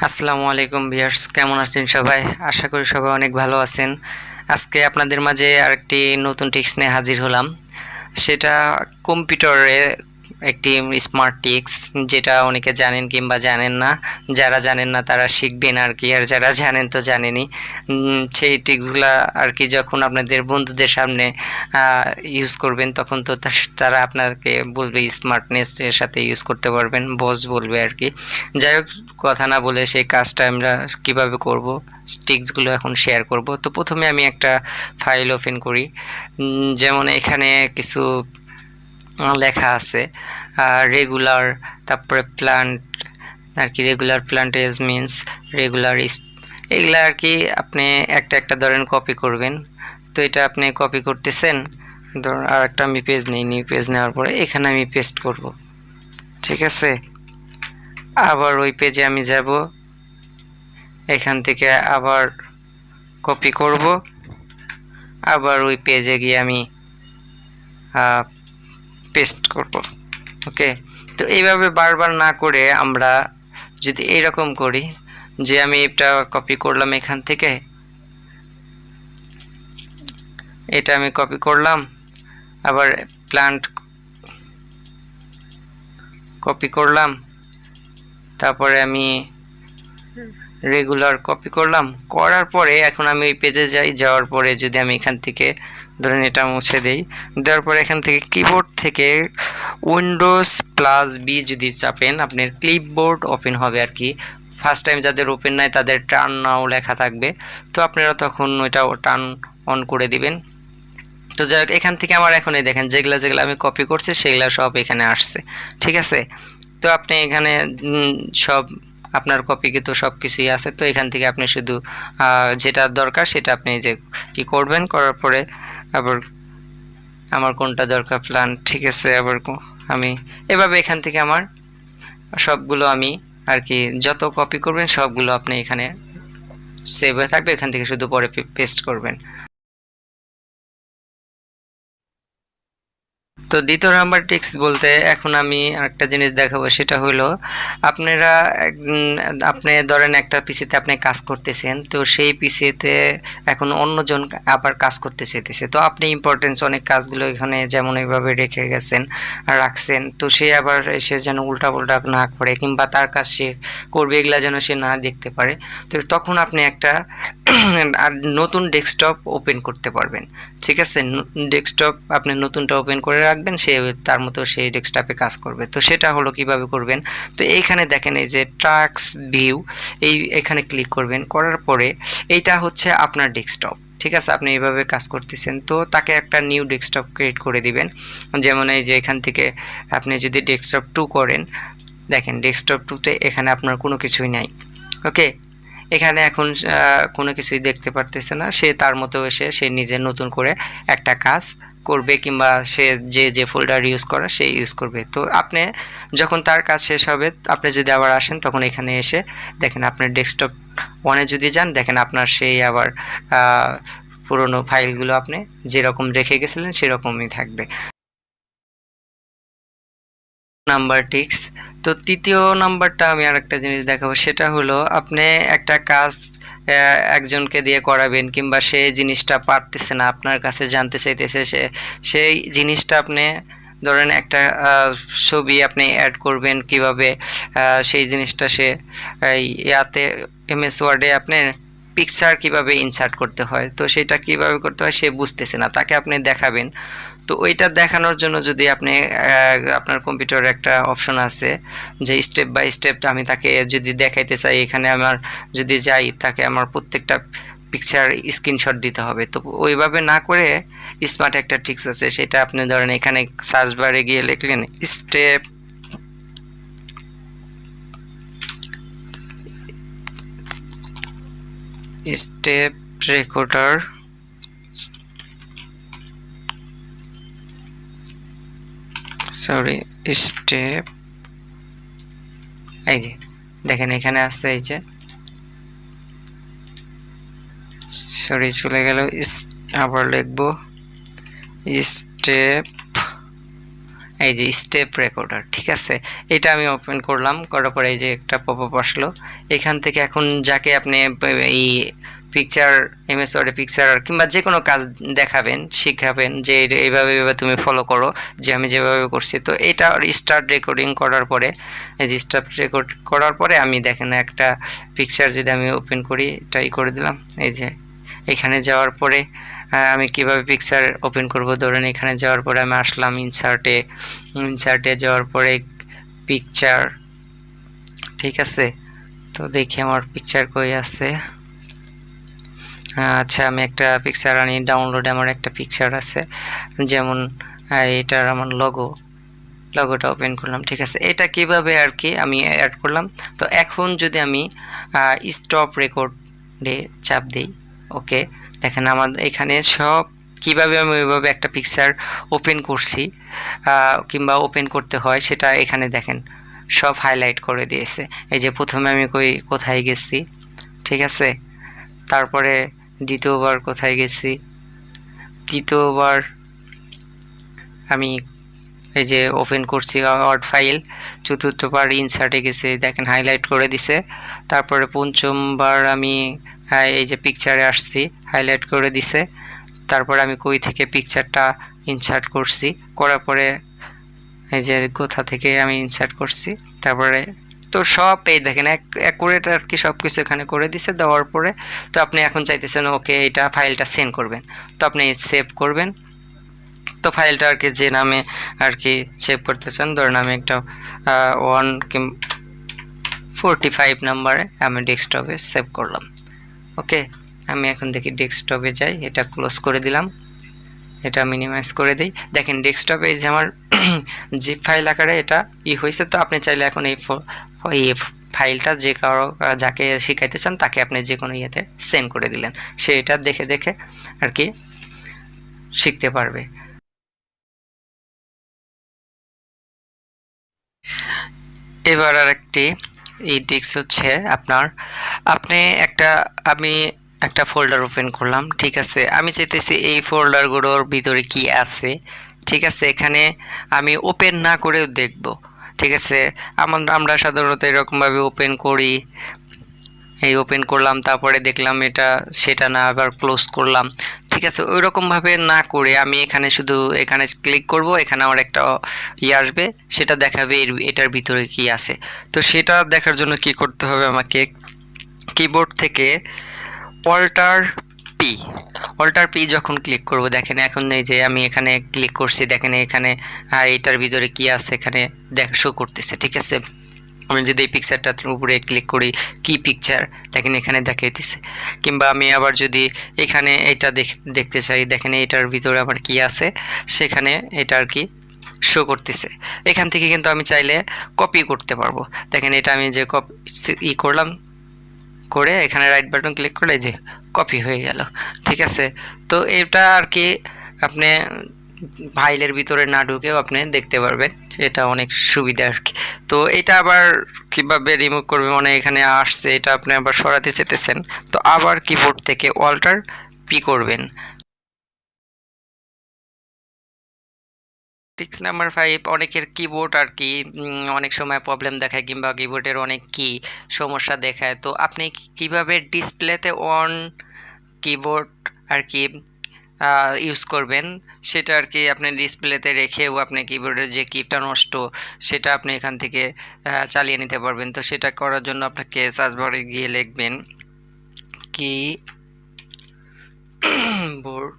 আসসালামু আলাইকুম ভিউয়ার্স, কেমন আছেন সবাই? আশা করি সবাই অনেক ভালো আছেন। আজকে আপনাদের মাঝে আরেকটি নতুন টিপস নিয়ে হাজির হলাম। সেটা কম্পিউটারে একটি স্মার্ট টিপস, যেটা অনেকে জানেন কিংবা জানেন না। যারা জানেন না তারা শিখবেন আর কি, আর যারা জানেন তো জানেনই। সেই টিপসগুলা আর কি যখন আপনাদের বন্ধুদের সামনে ইউজ করবেন তখন তো তারা আপনাকে বলবে, স্মার্টনেস এর সাথে ইউজ করতে পারবেন, বস বলবে আর কি। যাই হোক, কথা না বলে সেই কাজটা আমরা কিভাবে করব, টিপসগুলো এখন শেয়ার করব। তো প্রথমে আমি একটা ফাইল ওপেন করি। যেমন এখানে কিছু লেখা আছে রেগুলার, তারপরে প্লান্ট আর কি, রেগুলার প্লান্টেজ মিন্স রেগুলার, এগুলা আর কি আপনি একটা একটা ধরেন কপি করবেন। তো এটা আপনি কপি করতেছেন, ধরুন আর একটা আমি পেজ নিই, নিউ পেজ নেওয়ার পরে এখানে আমি পেস্ট করব, ঠিক আছে। আবার ওই পেজে আমি যাব, এখান থেকে আবার কপি করব, আবার ওই পেজে গিয়ে আমি পেস্ট করব। ওকে, তো এইভাবে বারবার না করে আমরা যদি এইরকম করি যে আমি এটা কপি করলাম, এখান থেকে এটা আমি কপি করলাম, আবার প্লান্ট কপি করলাম, তারপরে আমি রেগুলার কপি করলাম, করার পরে এখন আমি ওই পেজে যাই। যাওয়ার পরে যদি আমি এখান থেকে ধরেন এটা মুছে দেই, দেওয়ার পরে এখান থেকে কিবোর্ড থেকে উইন্ডোজ+B যদি চাপেন, আপনার ক্লিপবোর্ড ওপেন হবে আর কি। ফার্স্ট টাইম যাদের ওপেন নাই তাদের টার্ন নাও লেখা থাকবে, তো আপনারা তখন ওইটা টার্ন অন করে দিবেন। তো যাই হোক, এখান থেকে আমার এখন এই দেখেন যেগুলা যেগুলো আমি কপি করছি সেগুলা সব এখানে আসছে, ঠিক আছে। তো আপনি এখানে সব আপনার কপিকৃত সব কিছুই আছে। তো এখান থেকে আপনি শুধু যেটা দরকার সেটা আপনি যে কি করবেন, করার পরে আবার আমার কোনটা দরকার প্ল্যান, ঠিক আছে। আবার আমি এভাবে এখান থেকে আমার সবগুলো আমি আর কি যত কপি করবেন সবগুলো আপনি এখানে সেভ হয়ে থাকবে, এখান থেকে শুধু পরে পেস্ট করবেন। তো দ্বিতীয় নাম্বার টিপস বলতে এখন আমি আরেকটা জিনিস দেখাবো, সেটা হলো আপনারা আপনি ধরেন একটা পিসিতে আপনি কাজ করতেছেন, তো সেই পিসিতে এখন অন্যজন আবার কাজ করতে চাইতেছে, তো আপনি ইম্পর্টেন্স অনেক কাজগুলো এখানে যেমন এইভাবে রেখে গেছেন রাখছেন, তো সে আবার সে যেন উল্টাপাল্টা না করে কিংবা তার কাজ সে করবে এগুলা যেন সে না দেখতে পারে। তো তখন আপনি একটা আর নতুন ডেস্কটপ ওপেন করতে পারবেন, ঠিক আছে। ডেস্কটপ আপনি নতুনটা ওপেন করে রাখবেন, সে তার মতো সেই ডেস্কটপে কাজ করবে। তো সেটা হলো কিভাবে করবেন, তো এইখানে দেখেন এই যে ট্রাক্স ভিউ, এখানে ক্লিক করবেন, করার পরে এইটা হচ্ছে আপনার ডেস্কটপ, ঠিক আছে। আপনি এইভাবে কাজ করতেছেন, তো তাকে একটা নিউ ডেস্কটপ ক্রিয়েট করে দিবেন। যেমন এই যে এখান থেকে আপনি যদি ডেস্কটপ 2 করেন, দেখেন ডেস্কটপ 2তে এখানে আপনার কোনো কিছুই নাই। ওকে, এখানে এখন কোনো কিছুই দেখতে পারতেছে না, সে তার মতো এসে সে নিজে নতুন করে একটা কাজ করবে কিংবা সে যে ফোল্ডার ইউজ করে সে ইউজ করবে। তো আপনি যখন তার কাজ শেষ হবে, আপনি যদি আবার আসেন তখন এখানে এসে দেখেন আপনার ডেস্কটপ 1-এ যদি যান, দেখেন আপনার সেই আবার পুরনো ফাইলগুলো আপনি যেরকম রেখে গেছিলেন সেরকমই থাকবে। নাম্বার টিক্স। তো তৃতীয় নাম্বারটা আমি আরেকটা জিনিস দেখাবো, সেটা হলো আপনি একটা কাজ একজনকে দিয়ে করাবেন কিংবা সে জিনিসটা পারতেছে না, আপনার কাছে জানতে চাইতেছে, সেই জিনিসটা আপনি ধরেন একটা ছবি আপনি অ্যাড করবেন কিভাবে, সেই জিনিসটা সে ইয়াতে এমএস ওয়ার্ডে আপনি পিকচার কিভাবে ইনসার্ট করতে হয়, তো সেটা কিভাবে করতে হয় সে বুঝতেছে না, তাকে আপনি দেখাবেন। তো ওইটা দেখানোর জন্য যদি আপনি আপনার কম্পিউটারে একটা অপশন আছে যে স্টেপ বাই স্টেপ আমি তাকে যদি দেখাইতে চাই, এখানে আমার যদি যাই তাকে আমার প্রত্যেকটা পিকচার স্ক্রিনশট দিতে হবে। তো ওইভাবে না করে স্মার্ট একটা ট্রিক্স আছে, সেটা আপনি ধরেন এখানে সার্চ বারে গিয়ে লিখলেন step step recorder, sorry step, এই যে দেখেন এখানে আসছে, এই যে সরি চলে গেল, আবার লিখবো স্টেপ, এই যে স্টেপ রেকর্ডার, ঠিক আছে। এটা আমি ওপেন করলাম, করার পরে এই যে একটা পপআপ আসলো। এখান থেকে এখন যাকে আপনি এই পিকচার এমএস ওয়ার্ডে পিকচার কিংবা যে কোনো কাজ দেখাবেন, শিখাবেন যে এইভাবে এইভাবে তুমি ফলো করো, যে আমি যেভাবে করছি। তো এটা স্টার্ট রেকর্ডিং করার পরে, এই যে স্টার্ট রেকর্ড করার পরে আমি দেখেন একটা পিকচার যদি আমি ওপেন করি, এটাই করে দিলাম। এই যে এখানে যাওয়ার পরে আমি কিভাবে পিকচার ওপেন করব, ধরেন এখানে যাওয়ার পরে আমি আসলাম ইনসার্টে যাওয়ার পরে পিকচার, ঠিক আছে। তো দেখি আমার পিকচার কই আছে। আচ্ছা, আমি একটা পিকচার আনি, ডাউনলোডে আমার একটা পিকচার আছে, যেমন এটার আমার লগোটা ওপেন করলাম, ঠিক আছে। এটা কিভাবে আর কি আমি অ্যাড করলাম। তো এখন যদি আমি স্টপ রেকর্ডে চাপ দিই, ওকে, দেখেন আমার এখানে সব কিভাবে আমি ওইভাবে একটা পিকচার ওপেন করছি কিংবা ওপেন করতে হয় সেটা এখানে দেখেন সব হাইলাইট করে দিয়েছে। এই যে প্রথমে আমি কোথায় গেছি, ঠিক আছে, তারপরে দ্বিতীয়বার কোথায় গেছি, তৃতীয়বার আমি এই যে ওপেন করছি ওয়ার্ড ফাইল, চতুর্থবার ইনসার্টে গেছে, দেখেন হাইলাইট করে দিছে। তারপরে পঞ্চমবার আমি এই যে পিকচারে আসছি, হাইলাইট করে দিছে। তারপরে আমি কই থেকে পিকচারটা ইনসার্ট করছি, করার পরে এই যে কোথা থেকে আমি ইনসার্ট করছি, তারপরে তো সব এই দেখেন অ্যাকুরেট আর কি সব কিছু এখানে করে দিছে। দেওয়ার পরে তো আপনি এখন চাইতেছেন ওকে এটা ফাইলটা সেন্ড করবেন, তো আপনি সেভ করবেন। তো ফাইলটা আর কি যে নামে আর কি সেভ করতে চান, ধরুন আমি একটা 145 নাম্বারে আমি ডেস্কটপে সেভ করলাম। ওকে, আমি এখন দেখি ডেস্কটপে যাই, এটা ক্লোজ করে দিলাম, এটা মিনিমাইজ করে দিই। দেখেন ডেস্কটপে এই যে আমার জিপ ফাইল আকারে এটা হয়েছে। তো আপনি চাইলে এখন এই ফাইলটা যে কারো যাকে শিখাইতে চান তাকে আপনি যে কোনো ইয়েতে সেন্ড করে দিলেন, সে এটা দেখে দেখে আর কি শিখতে পারবে। এবার আর একটি টিপস হচ্ছে আপনি আমি একটা ফোল্ডার ওপেন করলাম, ঠিক আছে। আমি চাইতেছি এই ফোল্ডারগুলোর ভিতরে কি আছে, ঠিক আছে। এখানে আমি ওপেন না করেও দেখব, ঠিক আছে। আমরা সাধারণত এরকমভাবে ওপেন করি, এই ওপেন করলাম, তারপরে দেখলাম এটা সেটা না, আবার ক্লোজ করলাম, ঠিক আছে। ওই রকমভাবে না করে আমি এখানে শুধু এখানে ক্লিক করব, এখানে আমার একটা আসবে, সেটা দেখাবে এটার ভিতরে কি আছে। তো সেটা দেখার জন্য কি করতে হবে, আমাকে কিবোর্ড থেকে অল্টার পি যখন ক্লিক করব, দেখেন এখন এই যে আমি এখানে ক্লিক করছি, দেখেন এখানে এটার ভিতরে কি আছে এখানে শো করতেছে, ঠিক আছে। আমি যদি এই পিকচারটার উপরে ক্লিক করি, কি পিকচার দেখেন এখানে দেখাইতেছে। কিংবা আমি আবার যদি এখানে এটা দেখতে চাই, দেখেন এটার ভিতরে আবার কি আছে সেখানে এটা আর কি শো করতেছে। এখান থেকে কিন্তু আমি চাইলে কপি করতে পারবো। দেখেন এটা আমি যে করলাম, করে এখানে রাইট বাটন ক্লিক করে যে কপি হয়ে গেল, ঠিক আছে। তো এটা আর কি আপনি ফাইলের ভিতরে না ঢুকেও আপনি দেখতে পারবেন, এটা অনেক সুবিধা আর কি। তো এটা আবার কিভাবে রিমুভ করবে, মানে এখানে আসছে এটা আপনি আবার সরাতে চেতেছেন, তো আবার কিবোর্ড থেকে অল্টার পি করবেন। টিপস নাম্বার 5, অনেকের কিবোর্ড আর কি অনেক সময় প্রবলেম দেখায় কিংবা কিবোর্ডের অনেক কি সমস্যা দেখায়। তো আপনি কিভাবে ডিসপ্লেতে অন কিবোর্ড আর কি ইউজ করবেন সেটা আর কি আপনি ডিসপ্লেতে রেখেও আপনি কিবোর্ডের যে কিটা নষ্ট সেটা আপনি এখান থেকে চালিয়ে নিতে পারবেন। তো সেটা করার জন্য আপনাকে সার্চ বারে গিয়ে লিখবেন কিবোর্ড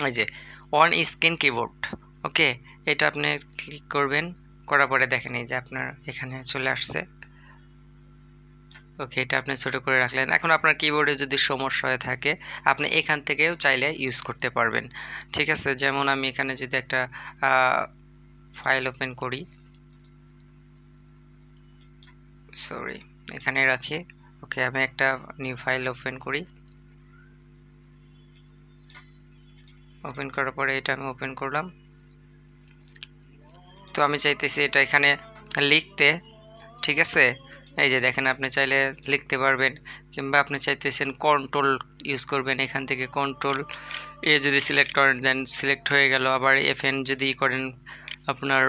ওই যে অন স্ক্রিন কিবোর্ড, ওকে, এটা আপনি ক্লিক করবেন, করার পরে দেখেন এই যে আপনার এখানে চলে আসছে। ওকে, এটা আপনি ছোটো করে রাখলেন। এখন আপনার কিবোর্ডে যদি সমস্যা হয়ে থাকে আপনি এখান থেকেও চাইলে ইউজ করতে পারবেন, ঠিক আছে। যেমন আমি এখানে যদি একটা ফাইল ওপেন করি, এখানে রাখি, ওকে, আমি একটা নিউ ফাইল ওপেন করি। ওপেন করার পরে এটা আমি ওপেন করলাম। তো আমি চাইতেছি এটা এখানে লিখতে, ঠিক আছে। এই যে দেখেন আপনি চাইলে লিখতে পারবেন, কিংবা আপনি চাইতেছেন কন্ট্রোল ইউজ করবেন। এখান থেকে কন্ট্রোল এ যদি সিলেক্ট করেন দেন সিলেক্ট হয়ে গেল। আবার FN যদি করেন আপনার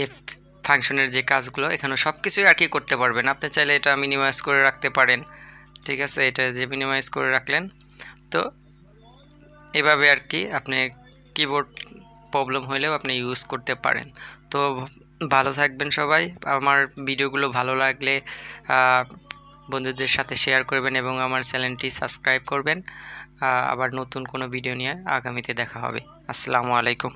এফ ফাংশনের যে কাজগুলো এখানে সব কিছুই আর কি করতে পারবেন। আপনি চাইলে এটা মিনিমাইজ করে রাখতে পারেন, ঠিক আছে। এটা যে মিনিমাইজ করে রাখলেন, তো এভাবে আর কি আপনি কিবোর্ড প্রবলেম হলেও আপনি ইউজ করতে পারেন। তো ভালো থাকবেন সবাই। আমার ভিডিওগুলো ভালো লাগলে বন্ধুদের সাথে শেয়ার করবেন এবং আমার চ্যানেলটি সাবস্ক্রাইব করবেন। আবার নতুন কোনো ভিডিও নিয়ে আগামীতে দেখা হবে। আসসালামু আলাইকুম।